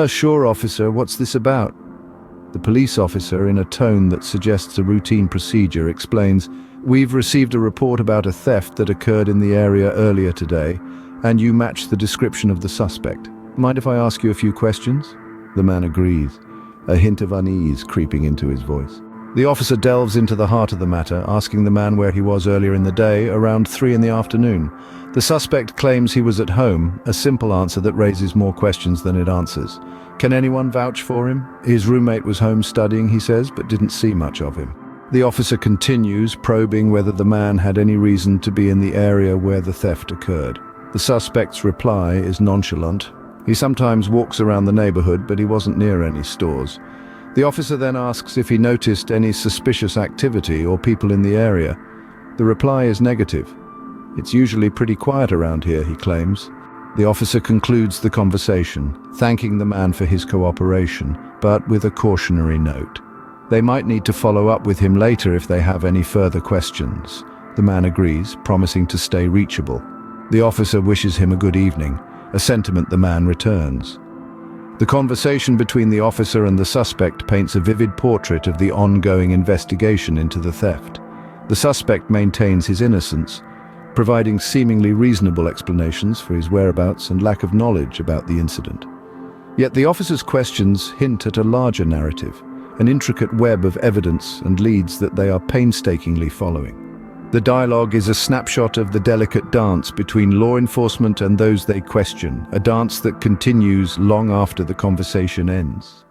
Sure, officer, what's this about?" The police officer, in a tone that suggests a routine procedure, explains, "We've received a report about a theft that occurred in the area earlier today, and you match the description of the suspect. Mind if I ask you a few questions?" The man agrees, a hint of unease creeping into his voice. The officer delves into the heart of the matter, asking the man where he was earlier in the day, around 3 in the afternoon. The suspect claims he was at home, a simple answer that raises more questions than it answers. Can anyone vouch for him? His roommate was home studying, he says, but didn't see much of him. The officer continues, probing whether the man had any reason to be in the area where the theft occurred. The suspect's reply is nonchalant. He sometimes walks around the neighborhood, but he wasn't near any stores. The officer then asks if he noticed any suspicious activity or people in the area. The reply is negative. "It's usually pretty quiet around here," he claims. The officer concludes the conversation, thanking the man for his cooperation, but with a cautionary note. They might need to follow up with him later if they have any further questions. The man agrees, promising to stay reachable. The officer wishes him a good evening, a sentiment the man returns. The conversation between the officer and the suspect paints a vivid portrait of the ongoing investigation into the theft. The suspect maintains his innocence, providing seemingly reasonable explanations for his whereabouts and lack of knowledge about the incident. Yet the officer's questions hint at a larger narrative, an intricate web of evidence and leads that they are painstakingly following. The dialogue is a snapshot of the delicate dance between law enforcement and those they question, a dance that continues long after the conversation ends.